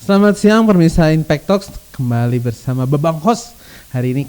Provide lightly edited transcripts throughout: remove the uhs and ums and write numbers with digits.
Selamat siang pemirsa Impact Talks, kembali bersama Babang Host. Hari ini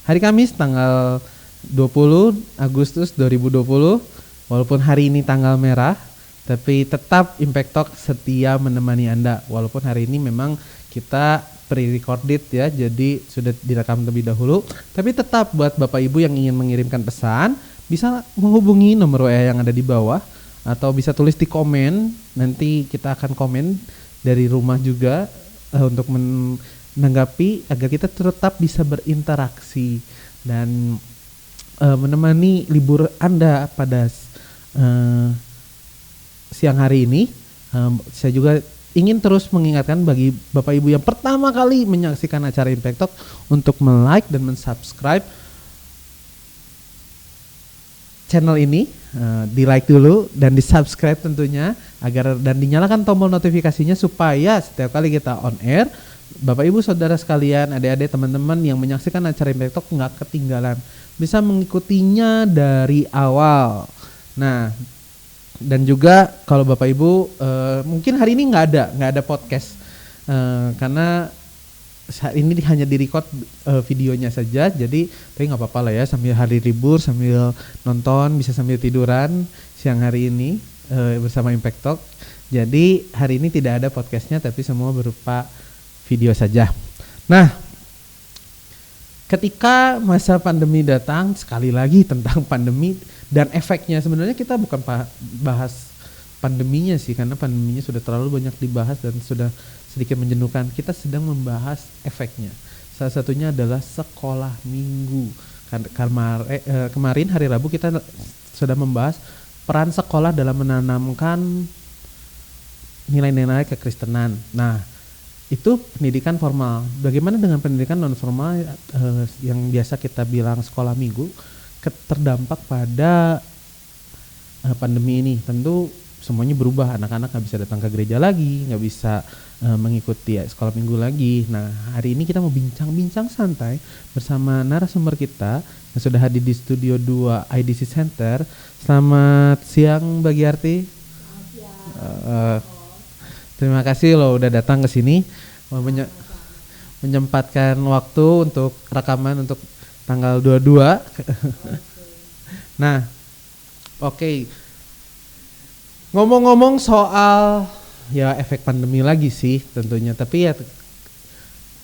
hari Kamis tanggal 20 Agustus 2020. Walaupun hari ini tanggal merah, tapi tetap Impact Talk setia menemani Anda. Walaupun hari ini memang kita pre-recorded ya, jadi sudah direkam terlebih dahulu. Tapi tetap buat Bapak Ibu yang ingin mengirimkan pesan, bisa menghubungi nomor WA yang ada di bawah atau bisa tulis di komen. Nanti kita akan komen dari rumah juga untuk menanggapi agar kita tetap bisa berinteraksi dan menemani libur Anda pada siang hari ini. Saya juga ingin terus mengingatkan bagi Bapak Ibu yang pertama kali menyaksikan acara Impact Talk untuk like dan subscribe channel ini, di like dulu dan di subscribe tentunya agar dan dinyalakan tombol notifikasinya supaya setiap kali kita on air, Bapak Ibu saudara sekalian, adik-adik teman-teman yang menyaksikan acara Impact Talk nggak ketinggalan, bisa mengikutinya dari awal. Nah, dan juga kalau Bapak Ibu mungkin hari ini nggak ada podcast karena saat ini hanya direcord videonya saja, jadi tapi nggak apa-apa lah ya, sambil hari libur sambil nonton, bisa sambil tiduran siang hari ini bersama Impact Talk. Jadi hari ini tidak ada podcastnya tapi semua berupa video saja. Nah, ketika masa pandemi datang, sekali lagi tentang pandemi dan efeknya, sebenarnya kita bukan bahas pandeminya sih, karena pandeminya sudah terlalu banyak dibahas dan sudah sedikit menjenuhkan. Kita sedang membahas efeknya. Salah satunya adalah sekolah minggu. Kemarin hari Rabu kita sudah membahas peran sekolah dalam menanamkan nilai-nilai kekristenan. Nah, itu pendidikan formal. Bagaimana dengan pendidikan non formal yang biasa kita bilang sekolah minggu terdampak pada pandemi ini? Tentu semuanya berubah, anak-anak nggak bisa datang ke gereja lagi, nggak bisa mengikuti sekolah minggu lagi. Nah, hari ini kita mau bincang-bincang santai bersama narasumber kita yang sudah hadir di Studio 2 IDC Center. Selamat siang Mbak Giarti. Terima kasih loh udah datang ke sini, menyempatkan waktu untuk rekaman untuk tanggal 22. Nah, oke. Ngomong-ngomong soal ya efek pandemi lagi sih tentunya, tapi ya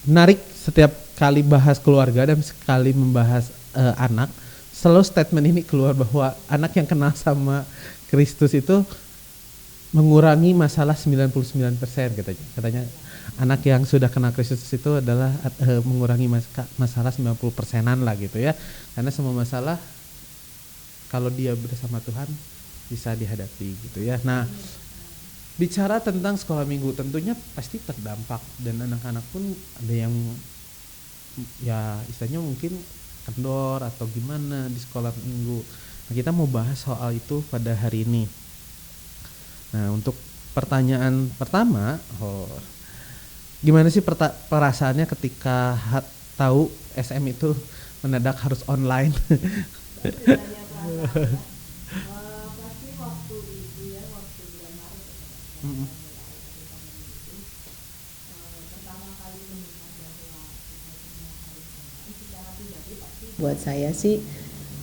menarik setiap kali bahas keluarga dan sekali membahas anak, selalu statement ini keluar bahwa anak yang kenal sama Kristus itu mengurangi masalah 99% katanya. Anak yang sudah kenal Kristus itu adalah mengurangi masalah 90%-an lah gitu ya. Karena semua masalah kalau dia bersama Tuhan bisa dihadapi gitu ya. Nah, bicara tentang sekolah minggu tentunya pasti terdampak, dan anak-anak pun ada yang ya istilahnya mungkin kendor atau gimana di sekolah minggu. Nah, kita mau bahas soal itu pada hari ini. Nah, untuk pertanyaan pertama, gimana sih perasaannya ketika tahu SM itu mendadak harus online? Pasti waktu itu ya, waktu bulan Maret pertama kali mendengar bahwa kita semua harus online, secara pribadi pasti buat saya sih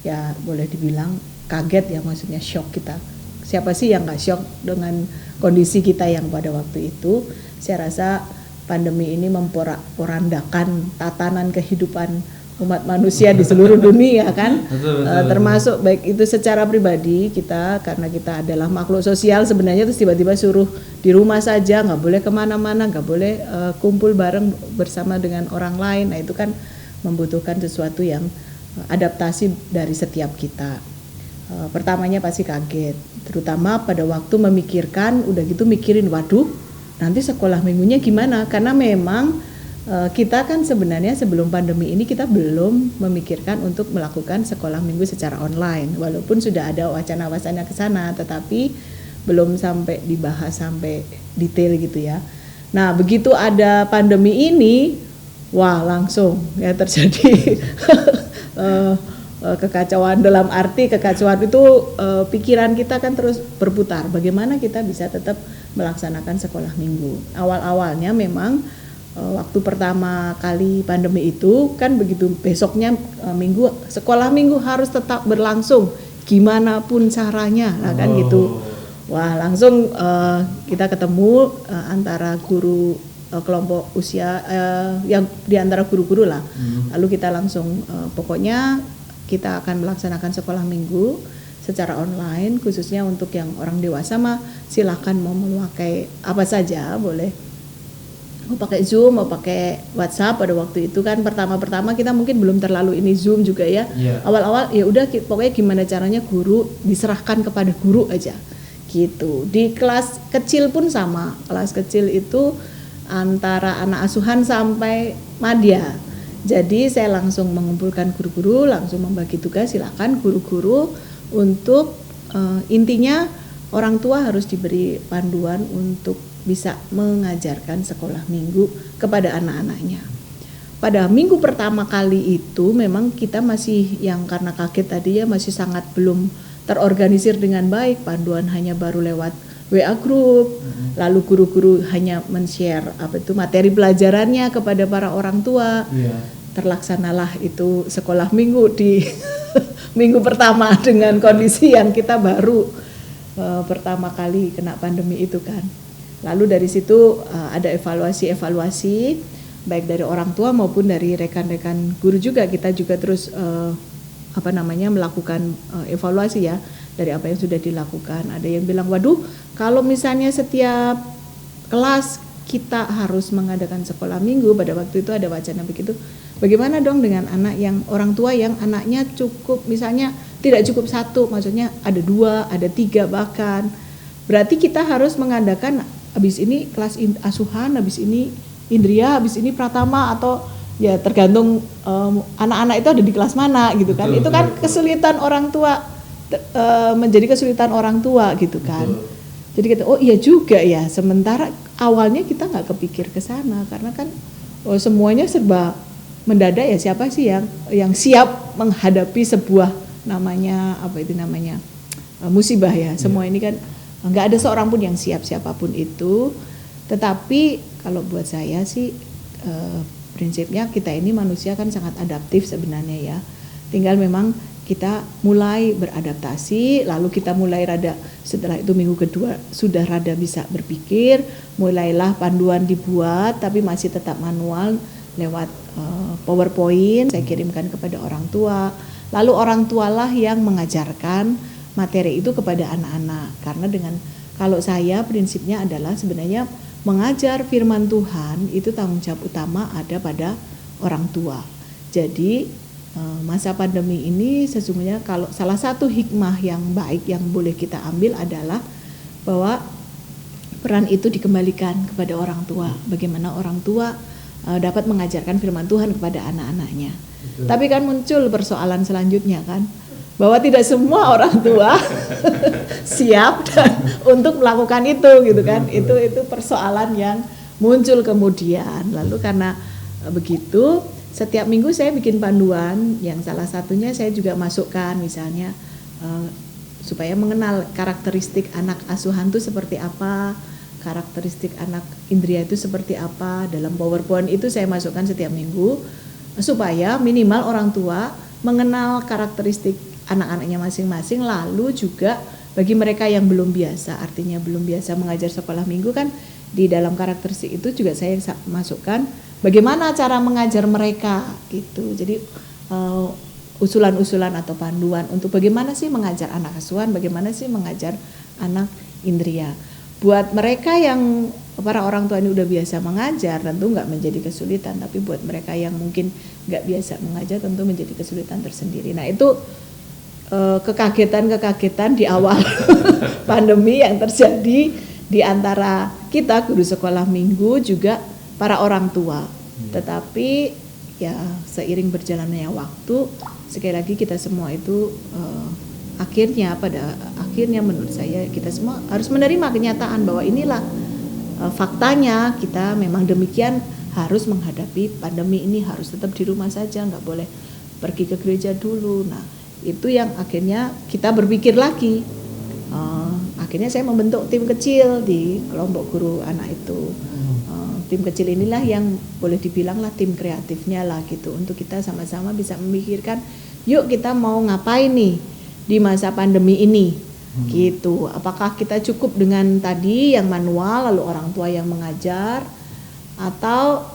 ya boleh dibilang kaget ya, maksudnya shock kita. Siapa sih yang nggak shock dengan kondisi kita yang pada waktu itu? Saya rasa pandemi ini memporandakan tatanan kehidupan umat manusia di seluruh dunia kan. Betul. Termasuk baik itu secara pribadi kita, karena kita adalah makhluk sosial sebenarnya, terus tiba-tiba suruh di rumah saja, nggak boleh kemana-mana, nggak boleh kumpul bareng bersama dengan orang lain. Nah, itu kan membutuhkan sesuatu yang adaptasi dari setiap kita. Pertamanya pasti kaget, terutama pada waktu memikirkan, udah gitu mikirin, waduh nanti sekolah minggunya gimana, karena memang kita kan sebenarnya sebelum pandemi ini kita belum memikirkan untuk melakukan sekolah minggu secara online, walaupun sudah ada wacana-wacana ke sana, tetapi belum sampai dibahas sampai detail gitu ya. Nah, begitu ada pandemi ini, wah langsung ya terjadi kekacauan. Dalam arti kekacauan itu pikiran kita kan terus berputar, bagaimana kita bisa tetap melaksanakan sekolah minggu. Awal-awalnya memang waktu pertama kali pandemi itu kan begitu besoknya sekolah minggu harus tetap berlangsung gimana pun caranya, nah kan gitu. Wah langsung kita ketemu antara guru kelompok usia yang di antara guru-guru lah. Lalu kita langsung pokoknya kita akan melaksanakan sekolah minggu secara online, khususnya untuk yang orang dewasa mah silakan mau memakai apa saja boleh, mau pakai Zoom, mau pakai WhatsApp. Pada waktu itu kan pertama-pertama kita mungkin belum terlalu ini Zoom juga ya. Awal-awal ya udah pokoknya gimana caranya guru diserahkan kepada guru aja gitu. Di kelas kecil pun sama, kelas kecil itu antara anak asuhan sampai madya. Jadi saya langsung mengumpulkan guru-guru, langsung membagi tugas, silakan guru-guru untuk intinya orang tua harus diberi panduan untuk bisa mengajarkan sekolah minggu kepada anak-anaknya. Pada minggu pertama kali itu memang kita masih yang karena kaget tadi ya masih sangat belum terorganisir dengan baik, panduan hanya baru lewat WA group, lalu guru-guru hanya men-share materi pelajarannya kepada para orang tua. Terlaksanalah itu sekolah minggu di minggu pertama dengan kondisi yang kita baru pertama kali kena pandemi itu kan. Lalu dari situ ada evaluasi baik dari orang tua maupun dari rekan-rekan guru juga. Kita juga terus melakukan evaluasi ya dari apa yang sudah dilakukan. Ada yang bilang waduh kalau misalnya setiap kelas kita harus mengadakan sekolah minggu, pada waktu itu ada wacana begitu. Bagaimana dong dengan anak yang orang tua yang anaknya cukup misalnya tidak cukup satu, maksudnya ada 2, ada 3 bahkan. Berarti kita harus mengadakan habis ini kelas asuhan, habis ini Indria, habis ini Pratama atau ya tergantung anak-anak itu ada di kelas mana gitu kan. Itu kan kesulitan orang tua menjadi kesulitan orang tua gitu kan. Jadi kita oh iya juga ya. Sementara awalnya kita nggak kepikir ke sana karena kan semuanya serba mendadak ya, siapa sih yang siap menghadapi sebuah namanya musibah ya. Semua ini kan nggak ada seorang pun yang siap siapapun itu. Tetapi kalau buat saya sih prinsipnya kita ini manusia kan sangat adaptif sebenarnya ya. Tinggal memang kita mulai beradaptasi, lalu kita mulai setelah itu minggu kedua sudah rada bisa berpikir, mulailah panduan dibuat tapi masih tetap manual lewat PowerPoint saya kirimkan kepada orang tua. Lalu orang tualah yang mengajarkan materi itu kepada anak-anak. Karena kalau saya prinsipnya adalah sebenarnya mengajar firman Tuhan itu tanggung jawab utama ada pada orang tua. Jadi masa pandemi ini sesungguhnya kalau salah satu hikmah yang baik yang boleh kita ambil adalah bahwa peran itu dikembalikan kepada orang tua. Bagaimana orang tua dapat mengajarkan firman Tuhan kepada anak-anaknya. Betul. Tapi kan muncul persoalan selanjutnya kan, bahwa tidak semua orang tua siap untuk melakukan itu gitu kan. Itu persoalan yang muncul kemudian. Lalu karena begitu, setiap minggu saya bikin panduan yang salah satunya saya juga masukkan misalnya supaya mengenal karakteristik anak asuhan itu seperti apa, karakteristik anak Indria itu seperti apa. Dalam PowerPoint itu saya masukkan setiap minggu supaya minimal orang tua mengenal karakteristik anak-anaknya masing-masing. Lalu juga bagi mereka yang belum biasa, artinya belum biasa mengajar sekolah minggu kan, di dalam karakteristik itu juga saya masukkan bagaimana cara mengajar mereka gitu. Jadi usulan-usulan atau panduan untuk bagaimana sih mengajar anak asuhan, bagaimana sih mengajar anak Indria. Buat mereka yang para orang tua ini udah biasa mengajar tentu nggak menjadi kesulitan, tapi buat mereka yang mungkin nggak biasa mengajar tentu menjadi kesulitan tersendiri. Nah itu kekagetan di awal pandemi yang terjadi di antara kita guru sekolah minggu juga para orang tua. Tetapi ya seiring berjalannya waktu sekali lagi kita semua itu pada akhirnya menurut saya kita semua harus menerima kenyataan bahwa inilah faktanya, kita memang demikian harus menghadapi pandemi ini, harus tetap di rumah saja, nggak boleh pergi ke gereja dulu. Nah itu yang akhirnya kita berpikir lagi, Akhirnya saya membentuk tim kecil di kelompok guru anak itu. Tim kecil inilah yang boleh dibilang lah tim kreatifnya lah gitu, untuk kita sama-sama bisa memikirkan, yuk kita mau ngapain nih di masa pandemi ini gitu. Apakah kita cukup dengan tadi yang manual lalu orang tua yang mengajar, atau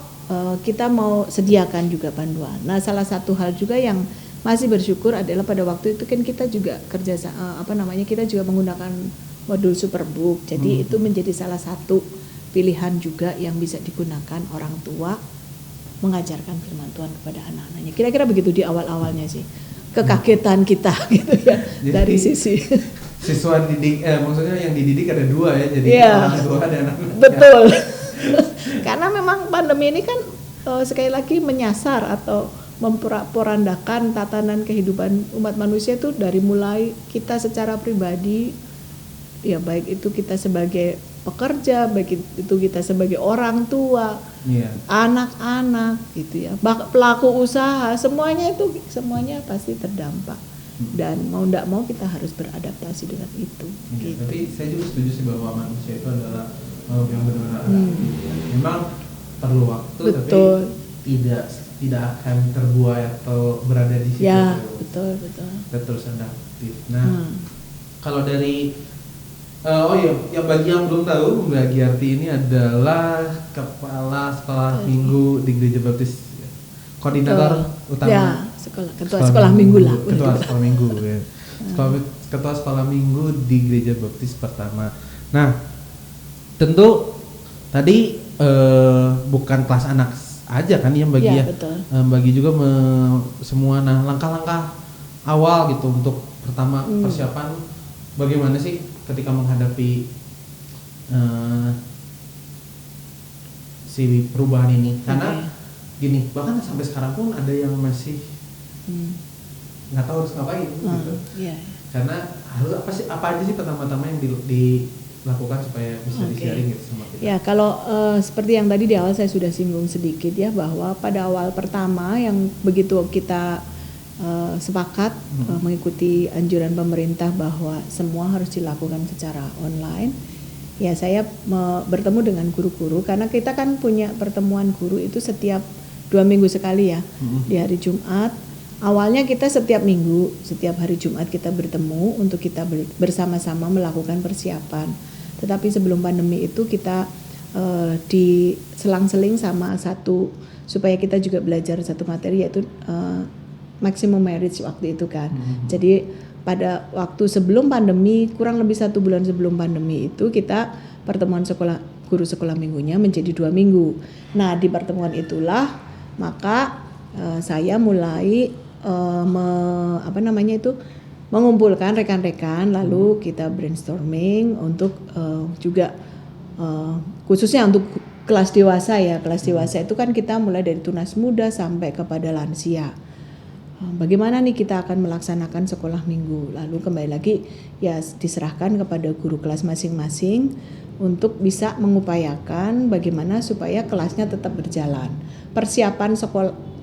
kita mau sediakan juga panduan. Nah, salah satu hal juga yang masih bersyukur adalah pada waktu itu kan kita juga kita juga menggunakan modul Superbook. Jadi itu menjadi salah satu pilihan juga yang bisa digunakan orang tua mengajarkan firman Tuhan kepada anak-anaknya. Kira-kira begitu di awal-awalnya sih. Kekagetan kita gitu ya. Jadi, dari sisi siswa didik, maksudnya yang dididik ada dua ya, jadi orang tua dan anak-anak. Betul. Karena memang pandemi ini kan sekali lagi menyasar atau memporandakan tatanan kehidupan umat manusia itu dari mulai kita secara pribadi, ya baik itu kita sebagai pekerja, baik itu kita sebagai orang tua, anak-anak gitu ya, pelaku usaha, semuanya pasti terdampak. Dan mau tidak mau kita harus beradaptasi dengan itu. Gitu. Tapi saya juga setuju sih bahwa manusia itu adalah yang benar-benar adaptif. Memang perlu waktu, betul. Tapi tidak akan terbuai atau berada di situ. Ya, betul. Kita terus adaptif. Nah, kalau dari yang bagi yang belum tahu, Mbak Giarti ini adalah kepala sekolah minggu di Gereja Baptis, koordinator utama. Ya, ketua sekolah minggu lah. Ketua sekolah minggu ya. Ketua sekolah minggu di Gereja Baptis Pertama. Nah, tentu tadi bukan kelas anak aja kan yang bagi bagi juga semua. Nah, langkah-langkah awal gitu untuk pertama persiapan bagaimana sih ketika menghadapi si perubahan ini, karena gini, bahkan sampai sekarang pun ada yang masih nggak tahu harus ngapain gitu. Karena harus apa aja sih pertama-tama yang dilakukan supaya bisa di-sharing gitu sama kita. Ya, kalau seperti yang tadi di awal saya sudah singgung sedikit ya, bahwa pada awal pertama yang begitu kita sepakat mengikuti anjuran pemerintah bahwa semua harus dilakukan secara online. Ya, saya bertemu dengan guru-guru, karena kita kan punya pertemuan guru itu setiap 2 minggu sekali ya, di hari Jumat. Awalnya kita setiap minggu, setiap hari Jumat kita bertemu untuk kita bersama-sama melakukan persiapan. Tetapi sebelum pandemi itu kita diselang-seling sama satu, supaya kita juga belajar satu materi, yaitu maximum marriage waktu itu kan. Jadi pada waktu sebelum pandemi, kurang lebih 1 bulan sebelum pandemi itu, kita pertemuan guru sekolah minggunya menjadi 2 minggu. Nah, di pertemuan itulah maka saya mulai mengumpulkan rekan-rekan, lalu kita brainstorming untuk juga khususnya untuk kelas dewasa ya. Kelas dewasa itu kan kita mulai dari tunas muda sampai kepada lansia. Bagaimana nih kita akan melaksanakan sekolah minggu, lalu kembali lagi ya diserahkan kepada guru kelas masing-masing untuk bisa mengupayakan bagaimana supaya kelasnya tetap berjalan. Persiapan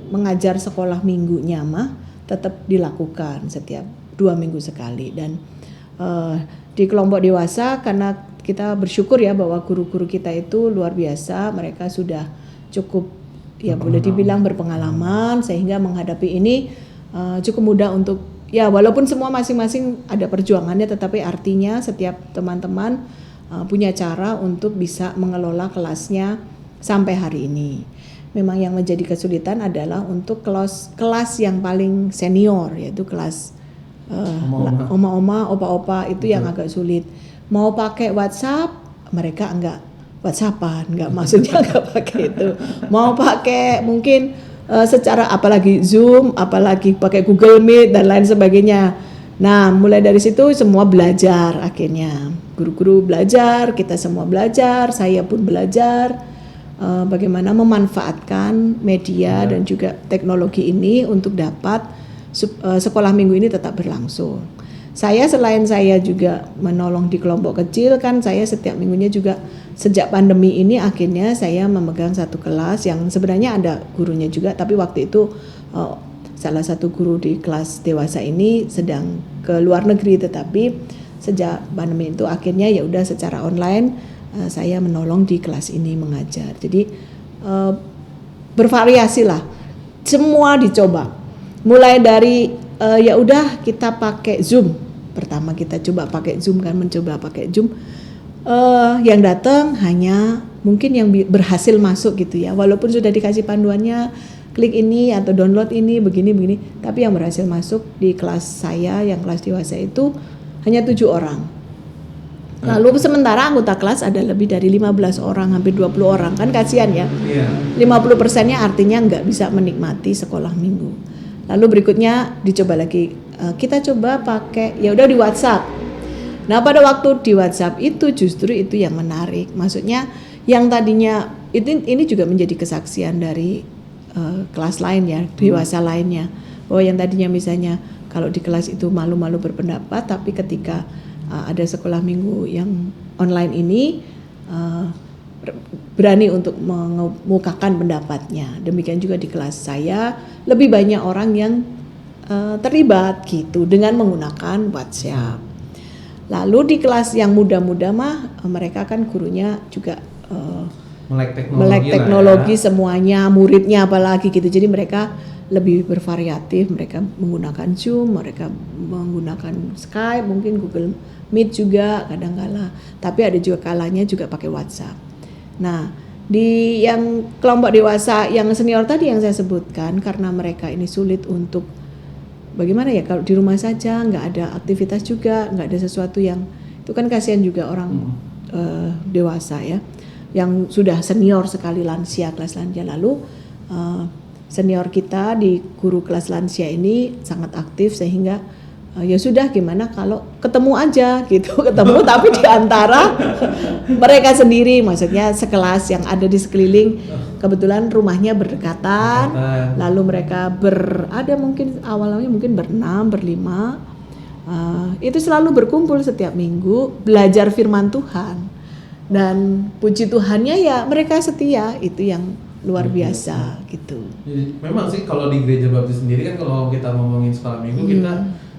mengajar sekolah minggunya mah tetap dilakukan setiap 2 minggu sekali. Dan di kelompok dewasa, karena kita bersyukur ya bahwa guru-guru kita itu luar biasa, mereka sudah cukup ya boleh dibilang berpengalaman, sehingga menghadapi ini cukup mudah untuk ya, walaupun semua masing-masing ada perjuangannya, tetapi artinya setiap teman-teman punya cara untuk bisa mengelola kelasnya sampai hari ini. Memang yang menjadi kesulitan adalah untuk kelas yang paling senior, yaitu kelas oma-oma, opa-opa, itu yang agak sulit. Mau pakai WhatsApp, mereka enggak WhatsAppan, maksudnya enggak pakai itu. Mau pakai mungkin secara apalagi Zoom, apalagi pakai Google Meet dan lain sebagainya. Nah, mulai dari situ semua belajar akhirnya. Guru-guru belajar, kita semua belajar, saya pun belajar bagaimana memanfaatkan media dan juga teknologi ini untuk dapat sekolah minggu ini tetap berlangsung. Selain saya juga menolong di kelompok kecil, kan saya setiap minggunya juga sejak pandemi ini akhirnya saya memegang satu kelas yang sebenarnya ada gurunya juga, tapi waktu itu salah satu guru di kelas dewasa ini sedang ke luar negeri, tetapi sejak pandemi itu akhirnya ya udah secara online saya menolong di kelas ini mengajar. Jadi bervariasi lah, semua dicoba. Mulai dari ya udah kita pakai Zoom. Pertama kita coba pakai Zoom kan, mencoba pakai Zoom. Yang datang hanya mungkin yang berhasil masuk gitu ya. Walaupun sudah dikasih panduannya, klik ini atau download ini begini. Tapi yang berhasil masuk di kelas saya yang kelas dewasa itu hanya 7 orang. Lalu sementara anggota kelas ada lebih dari 15 orang, hampir 20 orang, kan kasihan ya. 50%-nya artinya nggak bisa menikmati sekolah minggu. Lalu berikutnya dicoba lagi, kita coba pakai ya udah di WhatsApp. Nah pada waktu di WhatsApp itu justru itu yang menarik. Maksudnya yang tadinya ini juga menjadi kesaksian dari kelas lain ya, dewasa lainnya. Bahwa yang tadinya misalnya kalau di kelas itu malu-malu berpendapat, tapi ketika ada sekolah minggu yang online ini berani untuk mengemukakan pendapatnya. Demikian juga di kelas saya lebih banyak orang yang terlibat gitu dengan menggunakan WhatsApp. Lalu di kelas yang muda-muda mah mereka kan gurunya juga melek teknologi ya. Semuanya, muridnya apalagi gitu. Jadi mereka lebih bervariatif, mereka menggunakan Zoom, mereka menggunakan Skype, mungkin Google Meet juga kadang-kala. Tapi ada juga kalanya juga pakai WhatsApp. Nah, di yang kelompok dewasa yang senior tadi yang saya sebutkan, karena mereka ini sulit untuk bagaimana ya, kalau di rumah saja nggak ada aktivitas juga, nggak ada sesuatu yang itu kan kasihan juga orang dewasa ya, yang sudah senior sekali lansia, kelas lansia. Lalu senior kita di guru kelas lansia ini sangat aktif sehingga ya sudah gimana kalau ketemu aja gitu, ketemu tapi di antara mereka sendiri, maksudnya sekelas yang ada di sekeliling, kebetulan rumahnya berdekatan, lalu mereka ada mungkin awalnya mungkin berenam, berlima, itu selalu berkumpul setiap minggu belajar firman Tuhan, dan puji Tuhannya ya mereka setia, itu yang luar biasa gitu. Memang sih kalau di gereja baptis sendiri kan kalau kita ngomongin sekolah minggu kita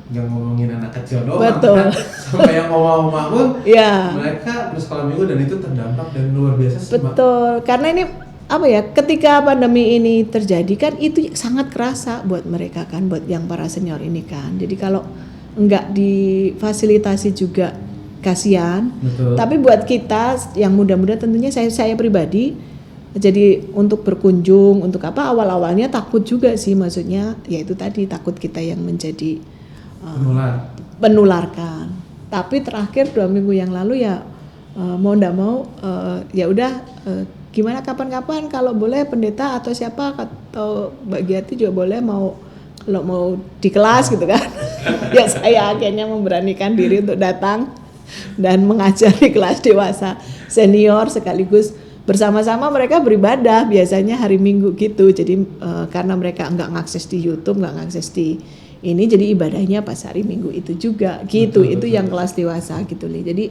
nggak ngomongin anak kecil doang, kan? Sampai yang oma-oma pun ya. Mereka bersekolah minggu dan itu terdampak dan luar biasa. Betul, karena ini apa ya, ketika pandemi ini terjadi kan itu sangat kerasa buat mereka kan, buat yang para senior ini kan. Jadi kalau nggak difasilitasi juga kasihan. Tapi buat kita yang muda-muda tentunya saya pribadi, jadi untuk berkunjung, untuk apa, awal-awalnya takut juga sih, maksudnya ya itu tadi, takut kita yang menjadi menularkan. Tapi terakhir 2 minggu yang lalu ya mau ndak mau ya udah gimana kapan-kapan kalau boleh pendeta atau siapa atau Mbak Giati juga boleh kalau mau di kelas gitu kan. Ya saya akhirnya memberanikan diri untuk datang dan mengajar di kelas dewasa senior sekaligus bersama-sama mereka beribadah biasanya hari Minggu gitu. Jadi karena mereka nggak ngakses di YouTube, nggak ngakses di ini, jadi ibadahnya pas hari Minggu itu juga gitu. Betul. Yang kelas dewasa gitu nih. Jadi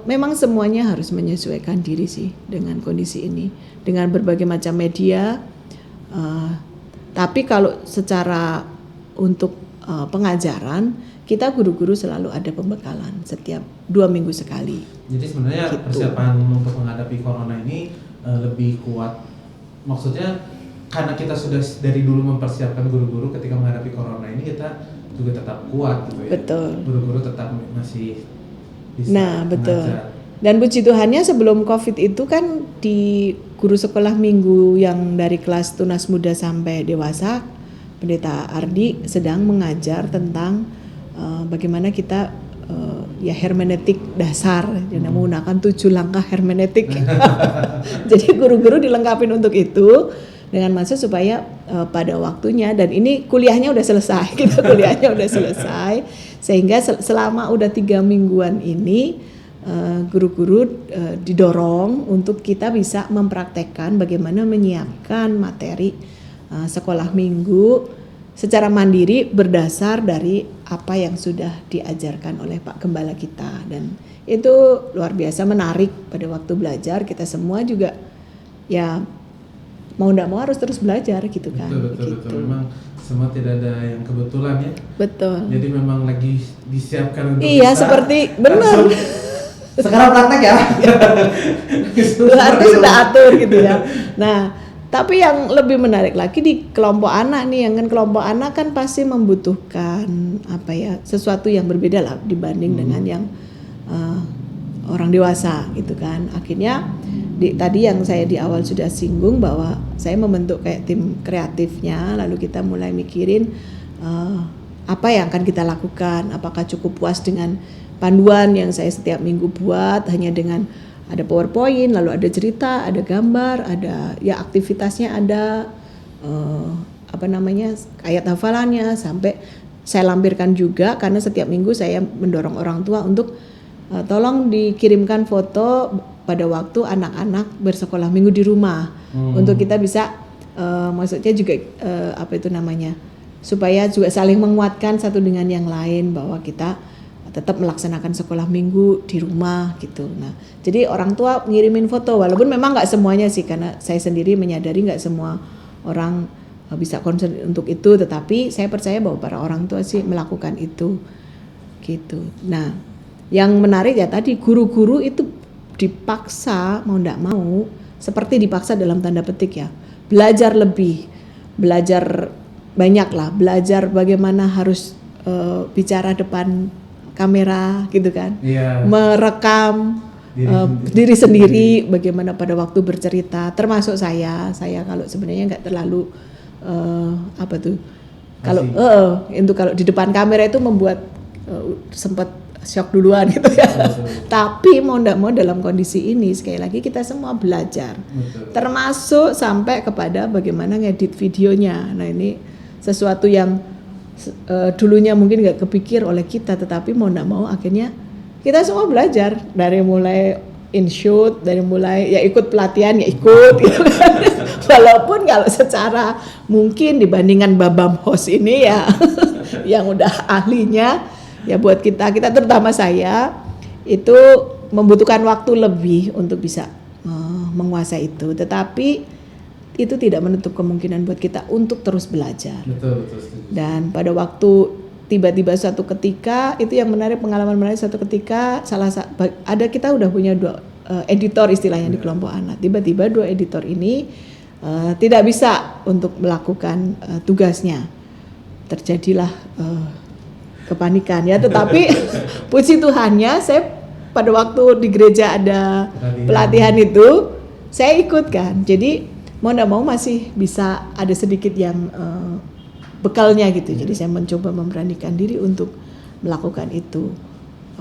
memang semuanya harus menyesuaikan diri sih dengan kondisi ini, dengan berbagai macam media. Tapi kalau secara untuk pengajaran, kita guru-guru selalu ada pembekalan setiap 2 minggu sekali. Jadi sebenarnya gitu. Persiapan untuk menghadapi corona ini lebih kuat. Maksudnya karena kita sudah dari dulu mempersiapkan guru-guru ketika menghadapi corona ini, kita juga tetap kuat gitu ya. Betul. Guru-guru tetap masih bisa betul. mengajar. Dan puji Tuhannya sebelum Covid itu kan di guru sekolah minggu yang dari kelas tunas muda sampai dewasa, Pendeta Ardi sedang mengajar tentang bagaimana kita ya hermeneutik dasar, jadi menggunakan 7 langkah hermeneutik. Jadi guru-guru dilengkapin untuk itu dengan maksud supaya pada waktunya, dan ini kuliahnya udah selesai gitu, kuliahnya udah selesai, sehingga selama udah 3 mingguan ini guru-guru didorong untuk kita bisa mempraktekkan bagaimana menyiapkan materi sekolah minggu secara mandiri berdasar dari apa yang sudah diajarkan oleh Pak Gembala kita, dan itu luar biasa menarik. Pada waktu belajar kita semua juga ya mau ndak mau harus terus belajar gitu kan. Betul. Memang semua tidak ada yang kebetulan ya. Betul. Jadi memang lagi disiapkan untuk Iya, kita seperti benar. sekarang praktek ya. Tuhan tuh sudah atur gitu ya. Nah, tapi yang lebih menarik lagi di kelompok anak nih, yang kan kelompok anak kan pasti membutuhkan apa ya, sesuatu yang berbeda lah dibanding dengan yang orang dewasa gitu kan. Akhirnya tadi yang saya di awal sudah singgung bahwa saya membentuk kayak tim kreatifnya, lalu kita mulai mikirin apa yang akan kita lakukan, apakah cukup puas dengan panduan yang saya setiap minggu buat hanya dengan ada PowerPoint, lalu ada cerita, ada gambar, ada ya aktivitasnya, ada ayat hafalannya, sampai saya lampirkan juga karena setiap minggu saya mendorong orang tua untuk tolong dikirimkan foto pada waktu anak-anak bersekolah minggu di rumah untuk kita bisa maksudnya juga supaya juga saling menguatkan satu dengan yang lain bahwa kita tetap melaksanakan sekolah minggu di rumah gitu. Nah, jadi orang tua ngirimin foto walaupun memang nggak semuanya sih, karena saya sendiri menyadari nggak semua orang bisa concern untuk itu, tetapi saya percaya bahwa para orang tua sih melakukan itu gitu. Nah, yang menarik ya tadi guru-guru itu dipaksa mau nggak mau, seperti dipaksa dalam tanda petik ya, belajar lebih, belajar banyak lah, belajar bagaimana harus bicara depan kamera gitu kan, merekam diri sendiri, bagaimana pada waktu bercerita, termasuk saya kalau sebenarnya nggak terlalu kalau di depan kamera itu membuat sempat shock duluan gitu ya. Tapi mau nggak mau dalam kondisi ini sekali lagi kita semua belajar, termasuk sampai kepada bagaimana ngedit videonya. Nah ini sesuatu yang dulunya mungkin nggak kepikir oleh kita, tetapi mau nggak mau akhirnya kita semua belajar dari mulai in-shoot, dari mulai ya ikut pelatihan ya ikut gitu kan. Walaupun kalau secara mungkin dibandingkan Babam host ini ya yang udah ahlinya ya, buat kita terutama saya itu membutuhkan waktu lebih untuk bisa menguasai itu, tetapi itu tidak menutup kemungkinan buat kita untuk terus belajar. Betul. Dan pada waktu tiba-tiba suatu ketika, itu yang menarik, pengalaman menarik, suatu ketika kita udah punya 2 editor istilahnya di kelompok anak. Tiba-tiba 2 editor ini tidak bisa untuk melakukan tugasnya. Terjadilah kepanikan ya, tetapi puji Tuhannya saya pada waktu di gereja ada pelatihan itu saya ikut kan. Jadi mau nggak mau masih bisa ada sedikit yang bekalnya gitu. Jadi saya mencoba memberanikan diri untuk melakukan itu.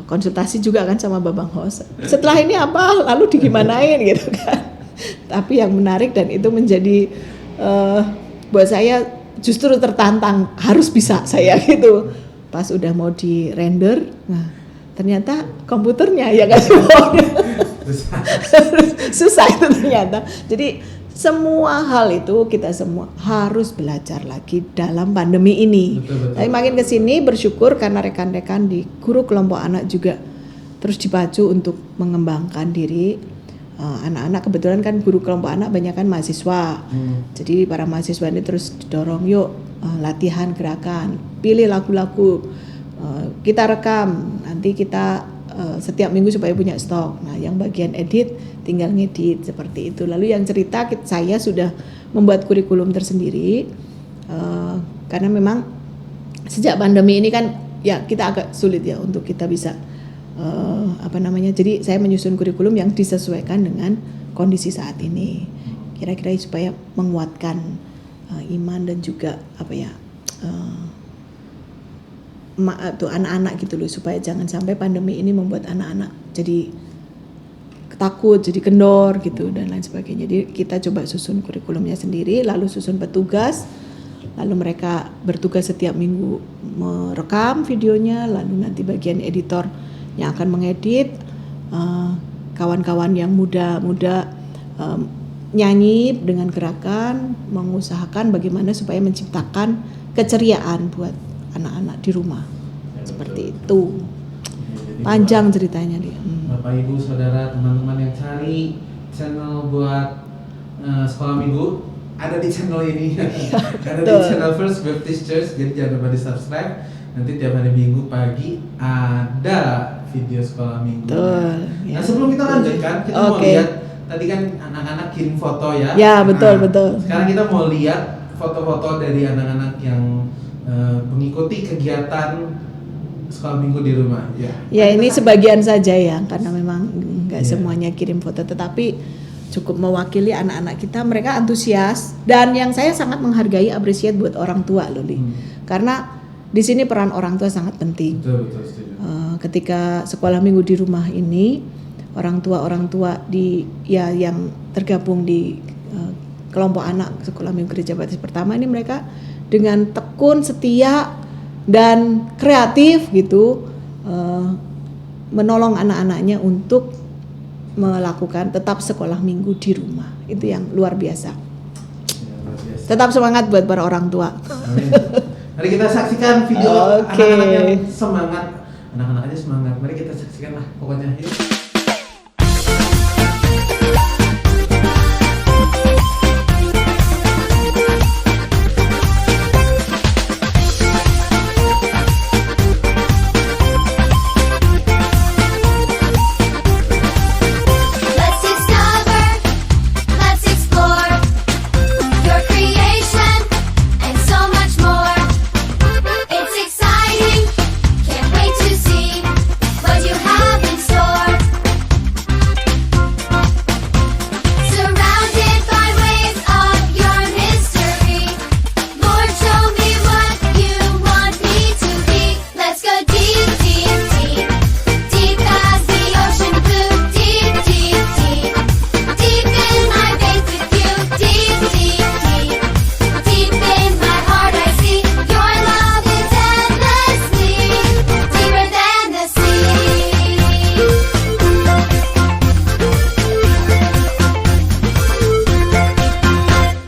Konsultasi juga kan sama Babang host. Setelah ini apa? Lalu digimanain gitu kan. Tapi yang menarik dan itu menjadi buat saya justru tertantang, harus bisa saya gitu. Pas udah mau di render, nah ternyata komputernya ya kasih susah itu ternyata. Jadi semua hal itu kita semua harus belajar lagi dalam pandemi ini. Betul. Tapi makin kesini bersyukur karena rekan-rekan di guru kelompok anak juga terus dipacu untuk mengembangkan diri. Anak-anak kebetulan kan guru kelompok anak banyak kan mahasiswa. Jadi para mahasiswa ini terus didorong, yuk latihan gerakan, pilih lagu-lagu, kita rekam, nanti kita setiap minggu supaya punya stok. Nah, yang bagian edit tinggal ngedit seperti itu. Lalu yang cerita saya sudah membuat kurikulum tersendiri karena memang sejak pandemi ini kan ya kita agak sulit ya untuk kita bisa Jadi saya menyusun kurikulum yang disesuaikan dengan kondisi saat ini. Kira-kira supaya menguatkan iman dan juga anak-anak gitu loh, supaya jangan sampai pandemi ini membuat anak-anak jadi takut, jadi kendor gitu dan lain sebagainya. Jadi kita coba susun kurikulumnya sendiri, lalu susun petugas, lalu mereka bertugas setiap minggu merekam videonya, lalu nanti bagian editor yang akan mengedit, kawan-kawan yang muda-muda nyanyi dengan gerakan, mengusahakan bagaimana supaya menciptakan keceriaan buat anak-anak di rumah. Seperti itu. Panjang ceritanya dia. Bapak Ibu Saudara teman-teman yang cari channel buat sekolah minggu, ada di channel ini, ada di betul. channel First Baptist Church. Jadi jangan lupa di subscribe. Nanti tiap hari Minggu pagi ada video sekolah minggu. Betul, ya. Nah sebelum kita lanjutkan, kita mau Oke. lihat tadi kan anak-anak kirim foto ya. Ya, betul, Nah, betul. Sekarang kita mau lihat foto-foto dari anak-anak yang mengikuti kegiatan sekolah minggu di rumah. Ya ini sebagian saja ya, karena memang nggak Iya. semuanya kirim foto, tetapi cukup mewakili anak-anak kita. Mereka antusias, dan yang saya sangat menghargai, appreciate buat orang tua loh, Li. Karena di sini peran orang tua sangat penting. Betul setuju. Ketika sekolah minggu di rumah ini, orang tua yang tergabung di kelompok anak sekolah minggu gereja baptis pertama ini, mereka dengan tekun, setia dan kreatif gitu menolong anak-anaknya untuk melakukan tetap sekolah minggu di rumah. Itu yang luar biasa. Ya, luar biasa. Tetap semangat buat para orang tua. Amin. Mari kita saksikan video Oke. anak-anak yang semangat. Anak-anak aja semangat. Mari kita saksikan lah pokoknya. Yuk. Let's discover, let's explore your creation and so much more. It's exciting, can't wait to see what you have in store. Surrounded by waves of your mystery, Lord, show me what you want me to be. Let's go deep, deep, deep, deep as the ocean blue. Deep, deep, deep, deep in my faith with you. Deep, deep, deep, deep in my heart I see your love is endlessly deeper than the sea.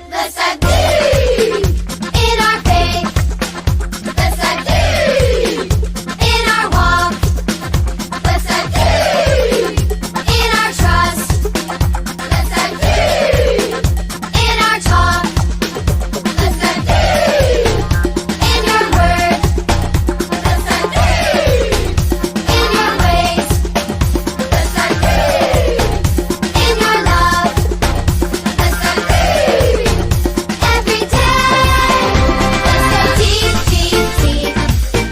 Let's dive deep in our faith. Let's dive deep in our walk. Let's dive deep in our trust. Let's dive deep in our talk. Let's dive deep in your word. Let's dive deep in your ways. Let's dive deep in your love. Let's dive deep every day. Let's go deep, deep, deep,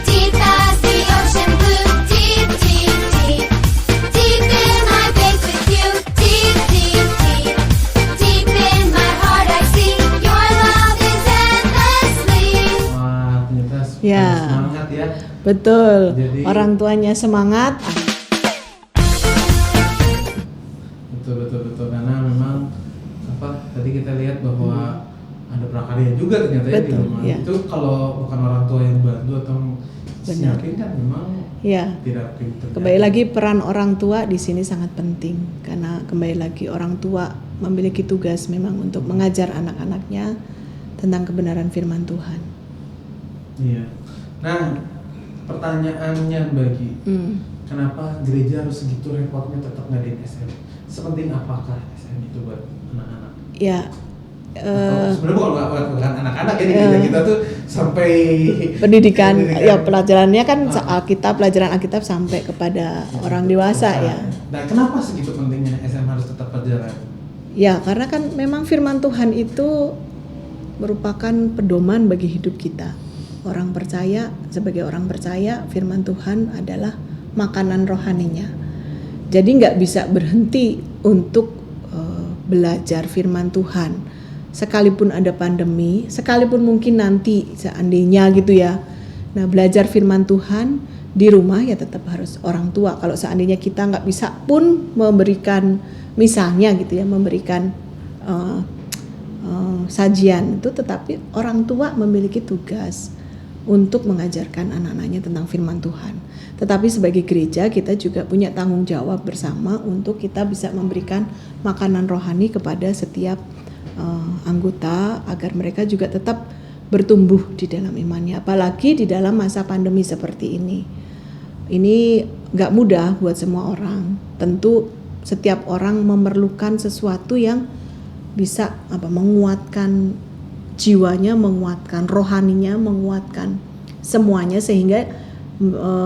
deep as the ocean blue. Deep, deep, deep, deep in my faith with you. Deep, deep, deep, deep in my heart I see your love is endlessly. Wah, ternyata Ya. semangat ya. Betul. Jadi- Orang tuanya semangat. Betul karena memang tadi kita lihat bahwa ada prakarya juga ternyata ya di Betul, rumah. ya. Itu kalau bukan orang tua yang bantu atau Benar. siapin kan memang Ya. tidak terjadi. Kembali lagi peran orang tua di sini sangat penting, karena kembali lagi orang tua memiliki tugas memang untuk mengajar anak-anaknya tentang kebenaran firman Tuhan. Iya. Nah, pertanyaannya bagi kenapa gereja harus segitu repotnya tetap ngadain SM? Sepenting apakah SM itu buat anak-anak? Ya, Atau sebenarnya bukan anak-anak ya di gereja kita tuh sampai pendidikan ya pelajarannya kan pelajaran Alkitab sampai kepada orang dewasa ya. Nah, kenapa segitu pentingnya SM harus tetap berjalan? Ya, karena kan memang firman Tuhan itu merupakan pedoman bagi hidup kita. Orang percaya, sebagai orang percaya, firman Tuhan adalah makanan rohaninya. Jadi nggak bisa berhenti untuk belajar firman Tuhan. Sekalipun ada pandemi, sekalipun mungkin nanti seandainya gitu ya. Nah, belajar firman Tuhan di rumah ya tetap harus orang tua. Kalau seandainya kita nggak bisa pun memberikan, misalnya gitu ya, memberikan sajian itu, tetapi orang tua memiliki tugas untuk mengajarkan anak-anaknya tentang firman Tuhan. Tetapi sebagai gereja kita juga punya tanggung jawab bersama untuk kita bisa memberikan makanan rohani kepada setiap anggota agar mereka juga tetap bertumbuh di dalam imannya, apalagi di dalam masa pandemi seperti ini. Ini nggak mudah buat semua orang. Tentu setiap orang memerlukan sesuatu yang bisa menguatkan jiwanya, menguatkan rohaninya, menguatkan semuanya sehingga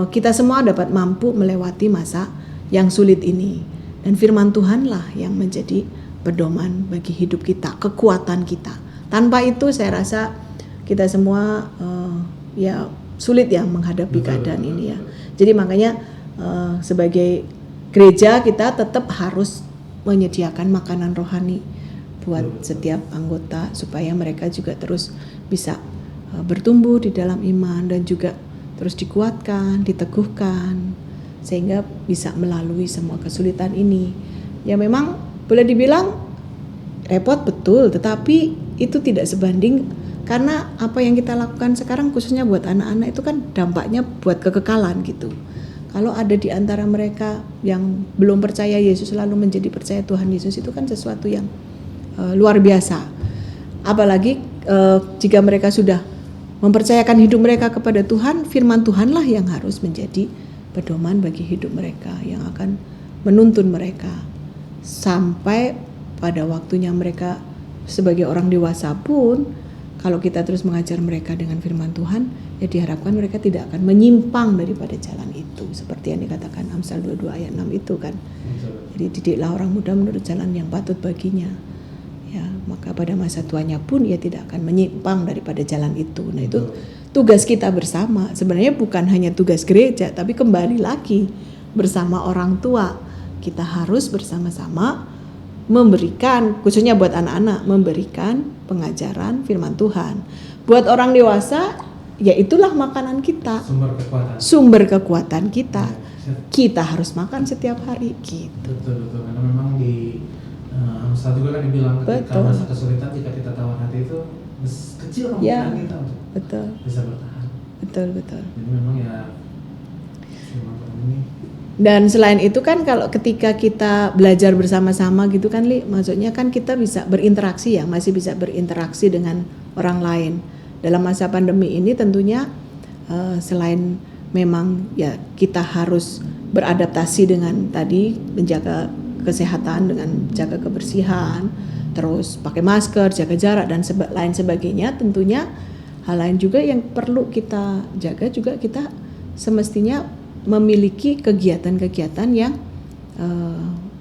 kita semua dapat mampu melewati masa yang sulit ini. Dan firman Tuhanlah yang menjadi pedoman bagi hidup kita, kekuatan kita. Tanpa itu saya rasa kita semua ya sulit ya menghadapi keadaan ini ya. Jadi makanya sebagai gereja kita tetap harus menyediakan makanan rohani buat setiap anggota supaya mereka juga terus bisa bertumbuh di dalam iman dan juga terus dikuatkan, diteguhkan sehingga bisa melalui semua kesulitan ini. Ya memang boleh dibilang repot betul, tetapi itu tidak sebanding karena apa yang kita lakukan sekarang khususnya buat anak-anak itu kan dampaknya buat kekekalan gitu. Kalau ada di antara mereka yang belum percaya Yesus lalu menjadi percaya Tuhan Yesus itu kan sesuatu yang luar biasa. Apalagi jika mereka sudah mempercayakan hidup mereka kepada Tuhan, firman Tuhanlah yang harus menjadi pedoman bagi hidup mereka yang akan menuntun mereka sampai pada waktunya mereka sebagai orang dewasa pun kalau kita terus mengajar mereka dengan firman Tuhan ya diharapkan mereka tidak akan menyimpang daripada jalan itu seperti yang dikatakan Amsal 22 ayat 6 itu kan. Jadi didiklah orang muda menurut jalan yang patut baginya ya, maka pada masa tuanya pun ia tidak akan menyimpang daripada jalan itu. Nah itu tugas kita bersama, sebenarnya bukan hanya tugas gereja, tapi kembali lagi bersama orang tua. Kita harus bersama-sama memberikan, khususnya buat anak-anak, memberikan pengajaran firman Tuhan. Buat orang dewasa, ya itulah makanan kita, sumber kekuatan kita. Kita harus makan setiap hari gitu. Betul, karena memang di Amsal juga kan dibilang ketika masa kesulitan jika kita tawar hati itu kecil kemungkinan kita untuk bisa bertahan. Betul. Jadi memang ya firman Tuhan ini. Dan selain itu kan kalau ketika kita belajar bersama-sama gitu kan Li, maksudnya kan kita bisa berinteraksi ya, masih bisa berinteraksi dengan orang lain. Dalam masa pandemi ini tentunya selain memang ya kita harus beradaptasi dengan tadi menjaga kesehatan dengan jaga kebersihan, terus pakai masker, jaga jarak dan lain sebagainya. Tentunya hal lain juga yang perlu kita jaga juga kita semestinya memiliki kegiatan-kegiatan yang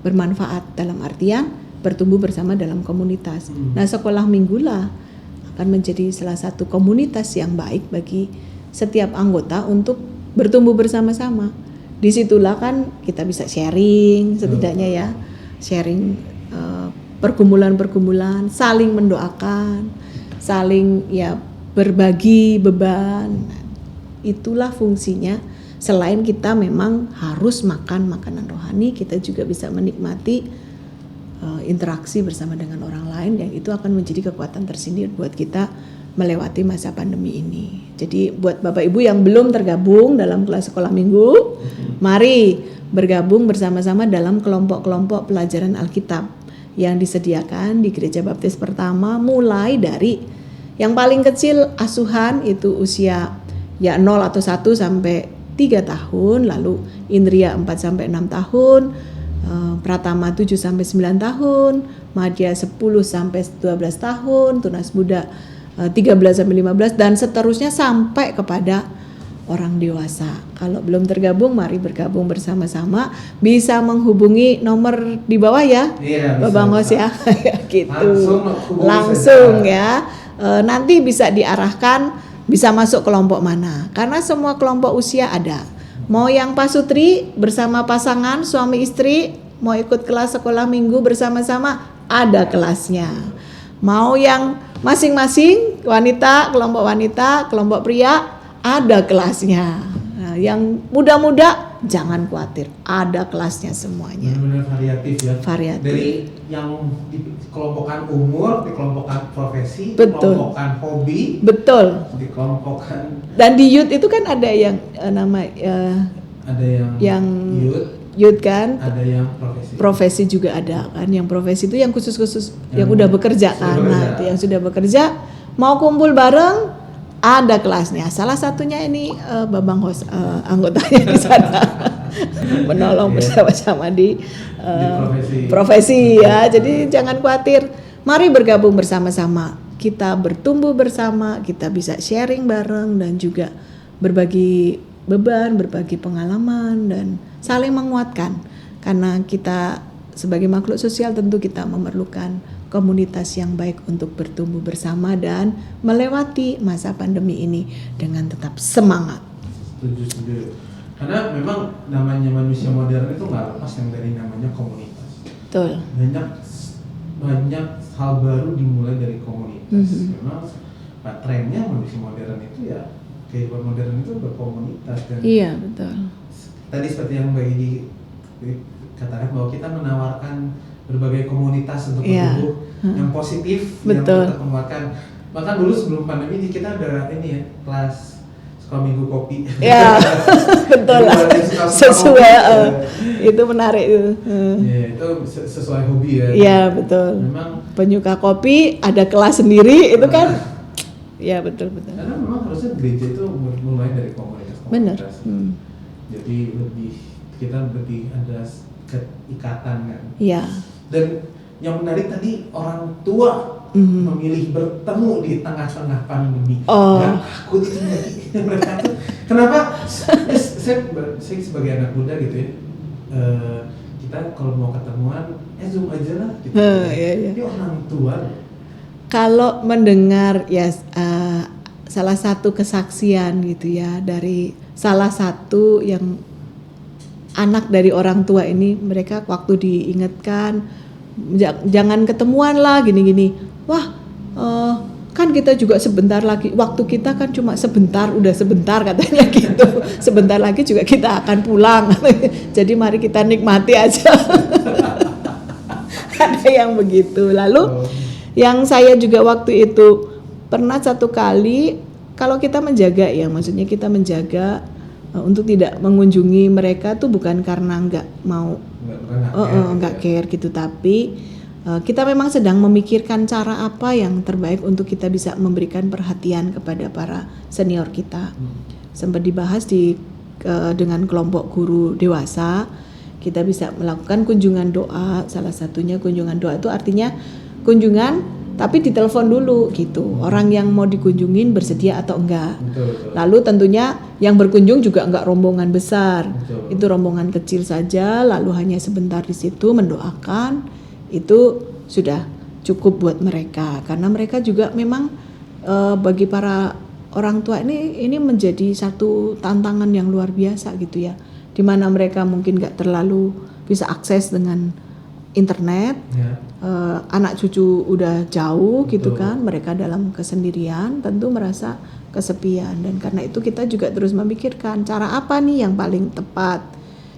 bermanfaat dalam artian bertumbuh bersama dalam komunitas. Nah, sekolah minggulah akan menjadi salah satu komunitas yang baik bagi setiap anggota untuk bertumbuh bersama-sama. Disitulah kan kita bisa sharing setidaknya ya, sharing pergumulan-pergumulan, saling mendoakan, saling ya berbagi beban. Itulah fungsinya. Selain kita memang harus makan makanan rohani, kita juga bisa menikmati interaksi bersama dengan orang lain yang itu akan menjadi kekuatan tersendiri buat kita melewati masa pandemi ini. Jadi buat Bapak Ibu yang belum tergabung dalam kelas sekolah minggu, mari bergabung bersama-sama dalam kelompok-kelompok pelajaran Alkitab yang disediakan di Gereja Baptis Pertama, mulai dari yang paling kecil asuhan itu usia ya 0 atau 1 sampai 3 tahun, lalu Indria 4 sampai 6 tahun, Pratama 7 sampai 9 tahun, Madya 10 sampai 12 tahun, Tunas Muda 13 sampai 15 dan seterusnya sampai kepada orang dewasa. Kalau belum tergabung, mari bergabung bersama-sama. Bisa menghubungi nomor di bawah ya, Bapak Ngos ya, gitu. Langsung ya. Nanti bisa diarahkan, bisa masuk kelompok mana. Karena semua kelompok usia ada. Mau yang pasutri bersama pasangan suami istri, mau ikut kelas sekolah minggu bersama-sama, ada kelasnya. Mau yang masing-masing wanita, kelompok pria, ada kelasnya. Nah, yang muda-muda jangan khawatir, ada kelasnya semuanya. Benar-benar variatif ya. Variatif. Dari yang dikelompokkan umur, dikelompokkan profesi, betul. Dikelompokkan hobi, betul. Dikelompokkan. Dan di youth itu kan ada yang ada yang youth kan, ada yang profesi juga ada kan. Yang profesi itu yang khusus yang udah bekerja kan. Nah, itu yang sudah bekerja mau kumpul bareng ada kelasnya. Salah satunya ini Babang host anggotanya di sana menolong bersama-sama di profesi ya. Jadi jangan khawatir, mari bergabung bersama-sama, kita bertumbuh bersama, kita bisa sharing bareng dan juga berbagi beban, berbagi pengalaman dan saling menguatkan. Karena kita sebagai makhluk sosial tentu kita memerlukan komunitas yang baik untuk bertumbuh bersama dan melewati masa pandemi ini dengan tetap semangat. Setuju. Karena memang namanya manusia modern itu nggak lepas yang dari namanya komunitas. Betul. Banyak hal baru dimulai dari komunitas. Memang trennya manusia modern itu ya kehidupan modern itu berkomunitas dan Iya, betul. tadi seperti yang Mbak Idi katakan bahwa kita menawarkan berbagai komunitas untuk bertumbuh yang positif, Betul. yang tetap menguatkan. Bahkan dulu sebelum pandemi kita ada ini ya kelas sekolah minggu kopi. Ya, betul lah. Buat yang suka Sesuai, kopi, itu menarik itu. Ya, itu sesuai hobi ya. Iya, betul. Memang Penyuka kopi ada kelas sendiri itu kan. Ya, betul. karena memang harusnya gereja itu mulai dari Benar. komunitas. Jadi kita lebih ada keikatan kan. Iya. Dan yang menarik tadi orang tua memilih bertemu di tengah-tengah pandemi. Gak takut itu mereka tuh. Kenapa? Saya sebagai anak muda gitu ya. Kita kalau mau ketemuan, Zoom aja lah. Gitu. Iya. Ini orang tua. Kalau mendengar ya salah satu kesaksian gitu ya dari salah satu yang anak dari orang tua ini, mereka waktu diingatkan jangan ketemuan lah gini-gini. Wah, kan kita juga sebentar lagi, waktu kita kan cuma sebentar, udah sebentar katanya gitu. Sebentar lagi juga kita akan pulang. Jadi mari kita nikmati aja. Ada yang begitu. Lalu yang saya juga waktu itu pernah satu kali, kalau kita menjaga ya, maksudnya kita menjaga untuk tidak mengunjungi mereka tuh bukan karena nggak mau, nggak care gitu, tapi kita memang sedang memikirkan cara apa yang terbaik untuk kita bisa memberikan perhatian kepada para senior kita. Sempat dibahas dengan kelompok guru dewasa, kita bisa melakukan kunjungan doa. Salah satunya kunjungan doa itu artinya kunjungan tapi ditelepon dulu gitu, orang yang mau dikunjungin bersedia atau enggak. Betul. Lalu tentunya yang berkunjung juga enggak rombongan besar. Betul. Itu rombongan kecil saja, lalu hanya sebentar di situ mendoakan, itu sudah cukup buat mereka. Karena mereka juga memang bagi para orang tua ini menjadi satu tantangan yang luar biasa gitu ya. Di mana mereka mungkin enggak terlalu bisa akses dengan internet, anak cucu udah jauh gitu kan, mereka dalam kesendirian tentu merasa kesepian, dan karena itu kita juga terus memikirkan cara apa nih yang paling tepat.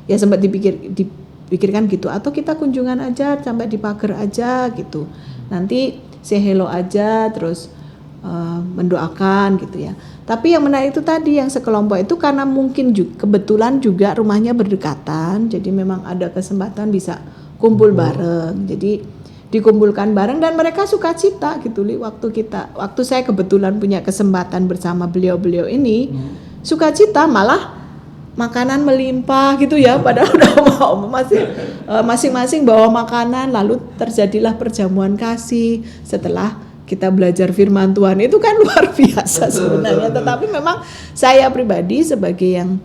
Ya sempat dipikirkan gitu, atau kita kunjungan aja sampai di pagar aja gitu, nanti say hello aja terus mendoakan gitu ya. Tapi yang menarik itu tadi yang sekelompok itu karena mungkin kebetulan juga rumahnya berdekatan, jadi memang ada kesempatan bisa kumpul bareng, jadi dikumpulkan bareng dan mereka sukacita gitu. Waktu saya kebetulan punya kesempatan bersama beliau-beliau ini, sukacita, malah makanan melimpah gitu ya, padahal udah mau masing-masing bawa makanan, lalu terjadilah perjamuan kasih setelah kita belajar firman Tuhan. Itu kan luar biasa sebenarnya. Tetapi memang saya pribadi sebagai yang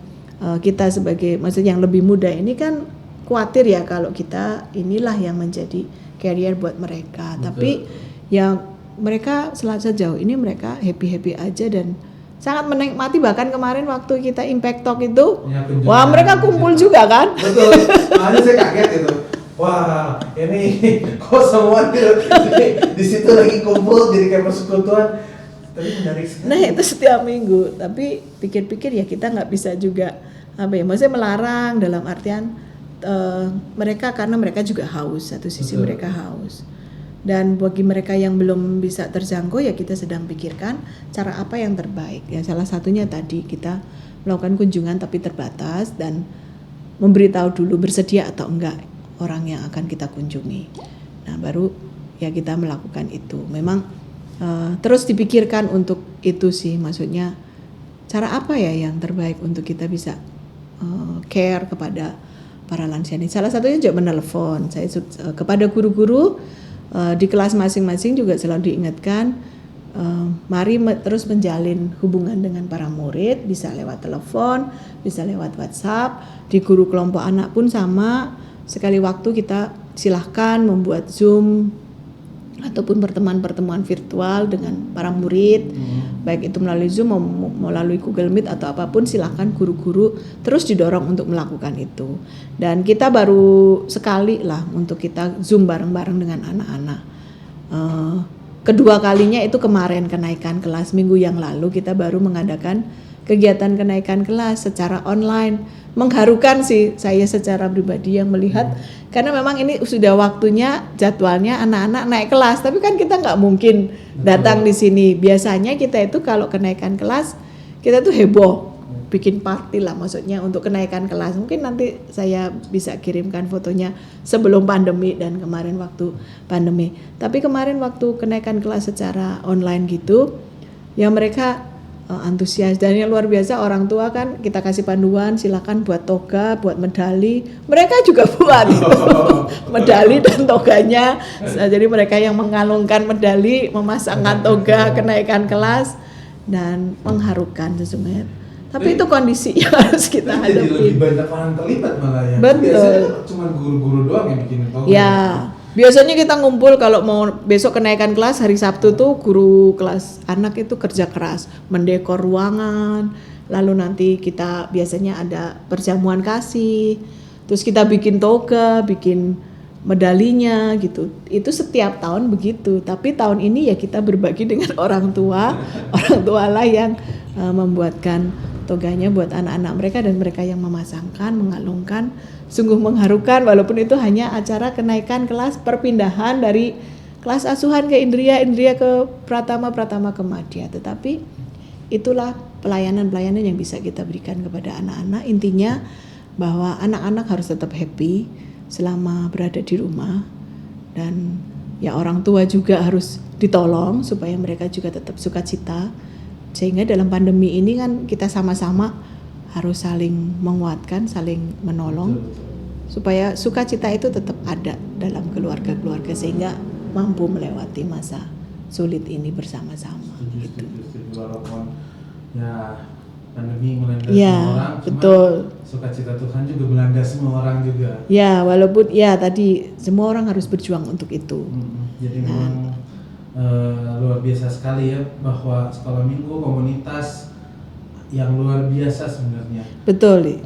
kita sebagai maksudnya yang lebih muda ini kan khawatir ya kalau kita inilah yang menjadi carrier buat mereka. Tapi ya mereka sejauh ini mereka happy aja dan sangat menikmati. Bahkan kemarin waktu kita Impact Talk itu ya, wah mereka kumpul juga kan. Betul, makanya saya kaget gitu. Wah ini kok semua di situ lagi kumpul jadi kayak persekutuan. Tapi menarik sekali. Nah itu setiap minggu. Tapi pikir-pikir ya kita nggak bisa juga maksudnya melarang dalam artian mereka, karena mereka juga haus, satu sisi mereka haus, dan bagi mereka yang belum bisa terjangkau ya kita sedang pikirkan cara apa yang terbaik ya. Salah satunya tadi kita melakukan kunjungan tapi terbatas dan memberitahu dulu bersedia atau enggak orang yang akan kita kunjungi. Nah baru ya kita melakukan itu. Memang terus dipikirkan untuk itu sih, maksudnya cara apa ya yang terbaik untuk kita bisa care kepada para lansia ini. Salah satunya juga menelpon saya kepada guru-guru di kelas masing-masing juga selalu diingatkan, mari terus menjalin hubungan dengan para murid, bisa lewat telepon, bisa lewat WhatsApp. Di guru kelompok anak pun sama, sekali waktu kita silahkan membuat Zoom ataupun pertemuan-pertemuan virtual dengan para murid, baik itu melalui Zoom melalui Google Meet atau apapun, silahkan guru-guru terus didorong untuk melakukan itu. Dan kita baru sekali lah untuk kita Zoom bareng-bareng dengan anak-anak. Kedua kalinya itu kemarin kenaikan kelas, minggu yang lalu kita baru mengadakan kegiatan kenaikan kelas secara online. Mengharukan sih saya secara pribadi yang melihat, karena memang ini sudah waktunya jadwalnya anak-anak naik kelas, tapi kan kita nggak mungkin datang di sini. Biasanya kita itu kalau kenaikan kelas kita tuh heboh, bikin party lah maksudnya untuk kenaikan kelas. Mungkin nanti saya bisa kirimkan fotonya sebelum pandemi dan kemarin waktu pandemi. Tapi kemarin waktu kenaikan kelas secara online gitu, ya mereka antusias dan yang luar biasa. Orang tua kan kita kasih panduan, silakan buat toga, buat medali, mereka juga buat medali dan toganya. Jadi mereka yang mengalungkan medali, memasangkan toga, kenaikan kelas, dan mengharukan sesungguhnya. Tapi itu kondisi yang harus kita hadapi. Jadi lebih banyak orang terlibat malah ya. Betul. Biasanya cuma guru-guru doang yang bikin toga. Ya. Biasanya kita ngumpul kalau mau besok kenaikan kelas hari Sabtu tuh guru kelas anak itu kerja keras mendekor ruangan, lalu nanti kita biasanya ada perjamuan kasih, terus kita bikin toga, bikin medalinya gitu. Itu setiap tahun begitu, tapi tahun ini ya kita berbagi dengan orang tua lah yang membuatkan toganya buat anak-anak mereka dan mereka yang memasangkan, mengalungkan. Sungguh mengharukan walaupun itu hanya acara kenaikan kelas perpindahan dari kelas asuhan ke Indria ke Pratama ke Madya. Tetapi itulah pelayanan-pelayanan yang bisa kita berikan kepada anak-anak. Intinya bahwa anak-anak harus tetap happy selama berada di rumah, dan ya orang tua juga harus ditolong supaya mereka juga tetap sukacita. Sehingga dalam pandemi ini kan kita sama-sama harus saling menguatkan, saling menolong, supaya sukacita itu tetap ada dalam keluarga-keluarga sehingga mampu melewati masa sulit ini bersama-sama. Gitu. Walaupun ya pandemi melanda Ya, semua orang, betul. Sukacita Tuhan juga melanda semua orang juga. Ya, walaupun ya tadi semua orang harus berjuang untuk itu. Jadi memang luar biasa sekali ya bahwa sekolah minggu komunitas yang luar biasa sebenarnya. Betul.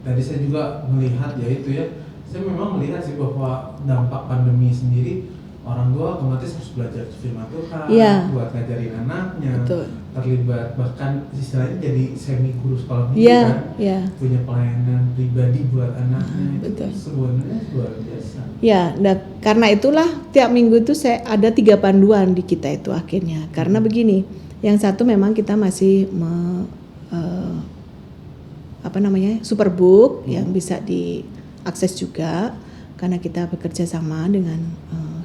Tadi saya juga melihat ya itu ya, saya memang melihat sih bahwa dampak pandemi sendiri orang tua otomatis harus belajar firman Tuhan, Ya. buat ngajarin anaknya, Betul. terlibat bahkan istilahnya jadi semi guru sekolah minggu Ya, kan, ya. punya pelayanan pribadi buat anaknya. Betul. Itu sebenarnya luar biasa. Ya, nah, karena itulah tiap minggu itu saya ada 3 panduan di kita itu akhirnya. Karena begini, yang satu memang kita masih Superbook yang bisa diakses juga karena kita bekerja sama dengan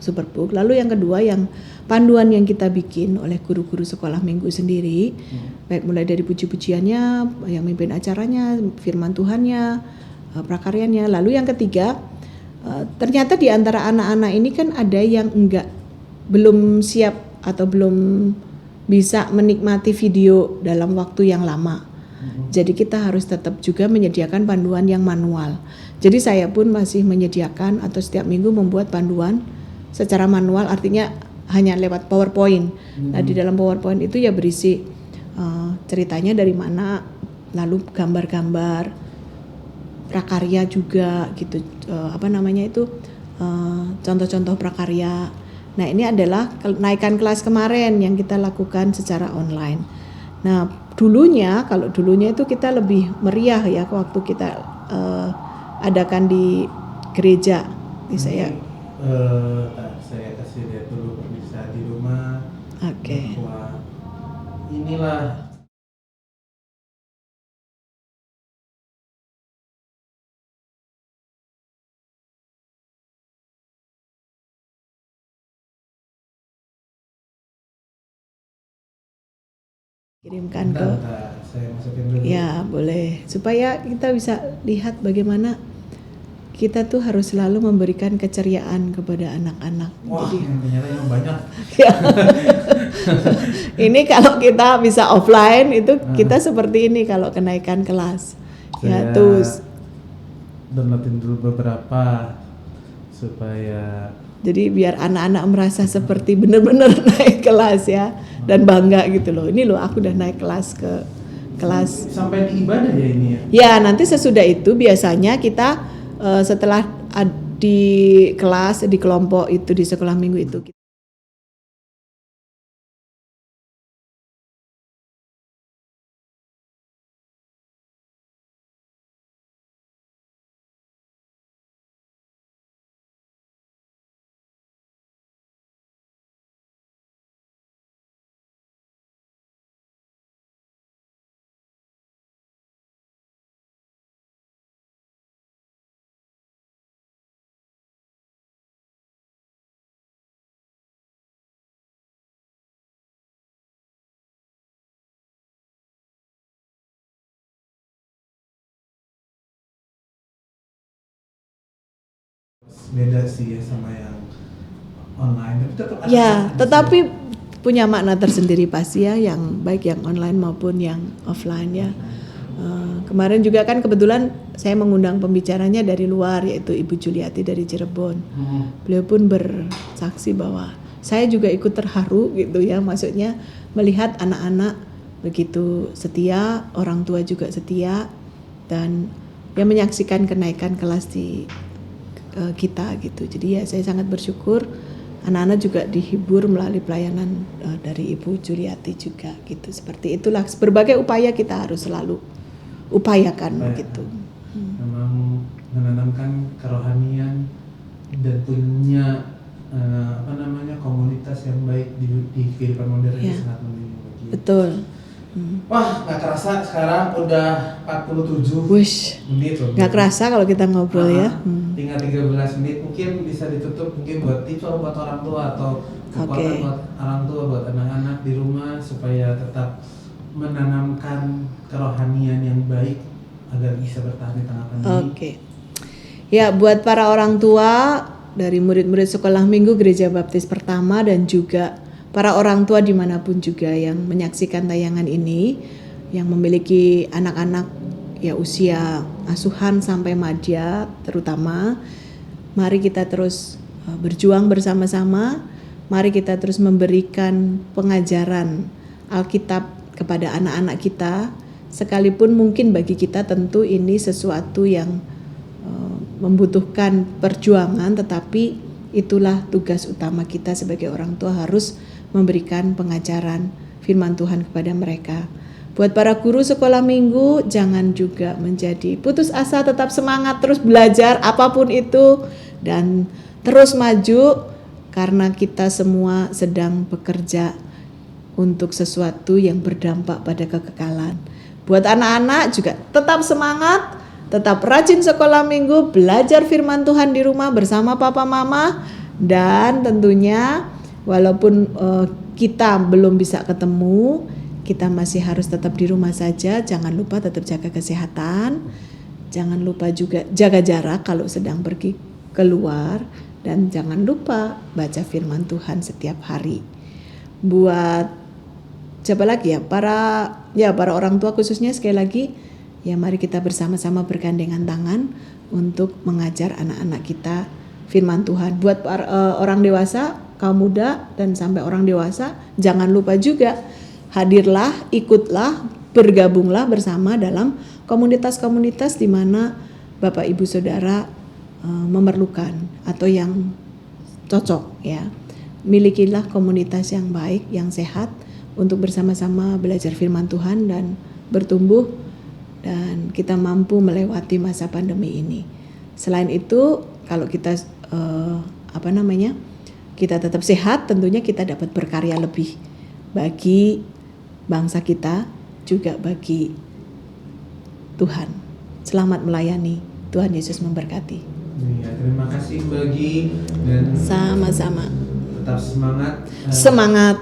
Superbook. Lalu yang kedua yang panduan yang kita bikin oleh guru-guru sekolah minggu sendiri, baik mulai dari puji-pujiannya, yang mimpin acaranya, firman Tuhannya, prakaryanya. Lalu yang ketiga, ternyata di antara anak-anak ini kan ada yang belum siap atau belum bisa menikmati video dalam waktu yang lama. Jadi kita harus tetap juga menyediakan panduan yang manual. Jadi saya pun masih menyediakan atau setiap minggu membuat panduan secara manual, artinya hanya lewat PowerPoint. Nah di dalam PowerPoint itu ya berisi ceritanya dari mana, lalu gambar-gambar, prakarya juga gitu, contoh-contoh prakarya. Nah ini adalah kenaikan kelas kemarin yang kita lakukan secara online. Nah kalau dulunya itu kita lebih meriah ya waktu kita adakan di gereja. Saya kasih lihat dulu pemirsa di rumah. Oke. Bahwa inilah kirimkan ke. Saya masukin dulu. Ya boleh, supaya kita bisa lihat bagaimana kita tuh harus selalu memberikan keceriaan kepada anak-anak. Wah, Jadi yang ternyata yang banyak. ya. Ini kalau kita bisa offline itu kita seperti ini kalau kenaikan kelas. Ya, Saya terus downloadin dulu beberapa supaya jadi biar anak-anak merasa seperti benar-benar naik kelas ya dan bangga gitu loh. Ini loh aku udah naik kelas ke kelas. sampai di ibadah ya ini ya. Ya, nanti sesudah itu biasanya kita setelah di kelas di kelompok itu di sekolah minggu itu Beda sih ya sama yang online, tapi tetap ada ya, sih. tetapi punya makna tersendiri pasti ya, yang baik yang online maupun yang offline ya. Kemarin juga kan kebetulan saya mengundang pembicaranya dari luar, yaitu Ibu Juliati dari Cirebon. Beliau pun bersaksi bahwa saya juga ikut terharu gitu ya, maksudnya melihat anak-anak begitu setia, orang tua juga setia, dan ya menyaksikan kenaikan kelas di kita gitu. Jadi ya saya sangat bersyukur anak-anak juga dihibur melalui pelayanan dari Ibu Juliati juga gitu. Seperti itulah berbagai upaya kita harus selalu upayakan begitu. Memang menanamkan kerohanian dan punya komunitas yang baik di kehidupan modern Ya. sangat penting bagi. Betul. Wah, nggak kerasa sekarang udah 47 Wush, menit loh. nggak kerasa kalau kita ngobrol ya. Tinggal 13 menit, mungkin bisa ditutup mungkin buat tips buat orang tua atau kekuatan Oke. buat orang tua, buat anak-anak di rumah supaya tetap menanamkan kerohanian yang baik agar bisa bertahan di tengah pandemi. Oke. Ya, buat para orang tua dari murid-murid sekolah minggu Gereja Baptis Pertama dan juga para orang tua dimanapun juga yang menyaksikan tayangan ini, yang memiliki anak-anak ya usia asuhan sampai madya terutama, mari kita terus berjuang bersama-sama, mari kita terus memberikan pengajaran Alkitab kepada anak-anak kita, sekalipun mungkin bagi kita tentu ini sesuatu yang membutuhkan perjuangan, tetapi itulah tugas utama kita sebagai orang tua, harus memberikan pengajaran firman Tuhan kepada mereka. Buat para guru sekolah minggu, jangan juga menjadi putus asa, tetap semangat terus belajar apapun itu dan terus maju, karena kita semua sedang bekerja untuk sesuatu yang berdampak pada kekekalan. Buat anak-anak juga tetap semangat, tetap rajin sekolah minggu, belajar firman Tuhan di rumah bersama papa mama, dan tentunya walaupun kita belum bisa ketemu, kita masih harus tetap di rumah saja. Jangan lupa tetap jaga kesehatan, jangan lupa juga jaga jarak kalau sedang pergi keluar, dan jangan lupa baca firman Tuhan setiap hari. Buat siapa lagi ya, para orang tua khususnya, sekali lagi ya, mari kita bersama-sama bergandengan tangan untuk mengajar anak-anak kita firman Tuhan. Buat orang dewasa, kaum muda dan sampai orang dewasa, jangan lupa juga hadirlah, ikutlah, bergabunglah bersama dalam komunitas-komunitas di mana Bapak Ibu Saudara memerlukan atau yang cocok ya. Milikilah komunitas yang baik, yang sehat, untuk bersama-sama belajar firman Tuhan dan bertumbuh, dan kita mampu melewati masa pandemi ini. Selain itu, kalau kita kita tetap sehat, tentunya kita dapat berkarya lebih bagi bangsa kita, juga bagi Tuhan. Selamat melayani. Tuhan Yesus memberkati. Ya, terima kasih bagi dan Sama-sama. tetap semangat. Semangat.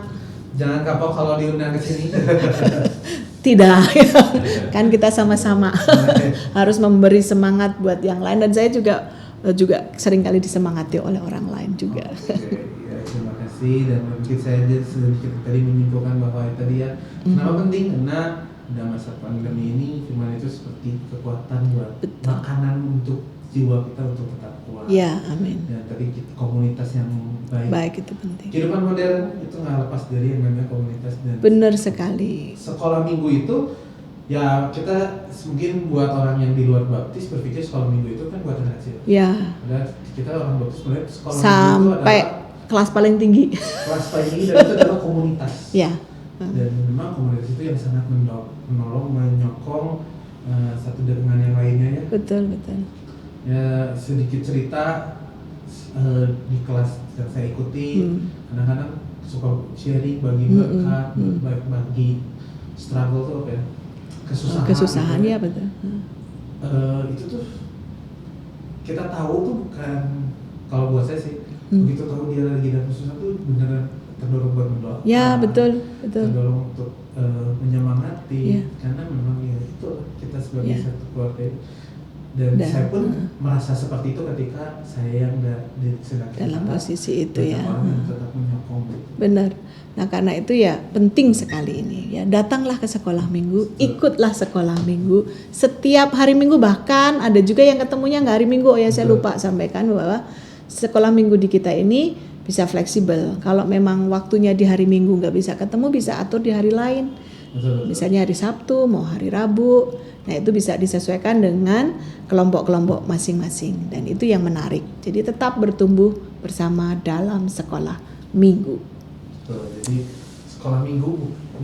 Jangan kapok kalau diundang ke sini. Tidak, kan kita sama-sama harus memberi semangat buat yang lain. Dan saya juga juga seringkali disemangati oleh orang lain juga. Oke, ya, terima kasih. Dan mungkin saya sedikit tadi menyimpulkan bahwa tadi ya, kenapa penting? Karena dalam masa pandemi ini firman itu seperti kekuatan buat Betul. makanan untuk jiwa kita untuk tetap kuat. Ya, amin. Dan tadi komunitas yang baik. Baik, itu penting. Kehidupan modern itu nggak lepas dari yang namanya komunitas dan Benar sekali. sekolah minggu itu ya kita mungkin buat orang yang di luar baptis berpikir sekolah minggu itu kan buat anak kecil. Ya, Dan kita orang baptis melihat sekolah minggu itu sampai adalah kelas paling tinggi. kelas paling tinggi dan itu adalah komunitas. Ya. Dan memang komunitas itu yang sangat menolong, menyokong satu dengan yang lainnya ya. Betul, betul. Ya sedikit cerita di kelas yang saya ikuti, kadang-kadang suka sharing bagi berkat, bagi struggle tuh apa ya, kesusahan Ya, gitu betul. itu tuh kita tahu tuh bukan, kalau buat saya sih begitu tahu dia lagi dalam kesusahan tuh beneran terdorong buat berdoa. Ya, betul, betul. Terdorong untuk menyemangati Ya. karena memang ya itu kita sebagai Ya. satu keluarga. Dan saya pun merasa seperti itu ketika saya yang sedang Dalam posisi itu ya. orang yang tetap menyokong gitu. Benar. Nah, karena itu ya penting sekali ini ya. Datanglah ke sekolah minggu, ikutlah sekolah minggu. Setiap hari minggu, bahkan ada juga yang ketemunya nggak hari minggu. Oh ya, saya lupa sampaikan bahwa sekolah minggu di kita ini bisa fleksibel. Kalau memang waktunya di hari minggu nggak bisa ketemu, bisa atur di hari lain. Betul. Misalnya hari Sabtu, mau hari Rabu. Nah, itu bisa disesuaikan dengan kelompok-kelompok masing-masing. Dan itu yang menarik. Jadi tetap bertumbuh bersama dalam sekolah minggu. Betul. Jadi sekolah minggu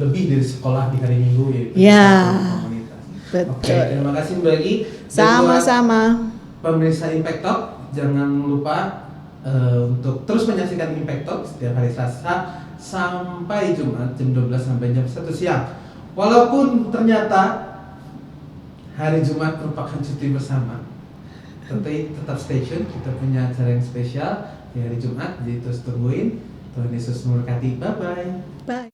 lebih dari sekolah di hari minggu yaitu Ya, satu komunitas. betul. Oke, terima kasih Mbak Egi. Dan Sama-sama. buat pemirsa Impact Talk, jangan lupa untuk terus menyaksikan Impact Talk setiap hari Selasa sampai Jumat jam 12 sampai jam 1 siang. Walaupun ternyata hari Jumat merupakan cuti bersama, tetap stay tune, kita punya acara yang spesial di hari Jumat, jadi terus tungguin. Tuhan Yesus memberkati, bye-bye. Bye.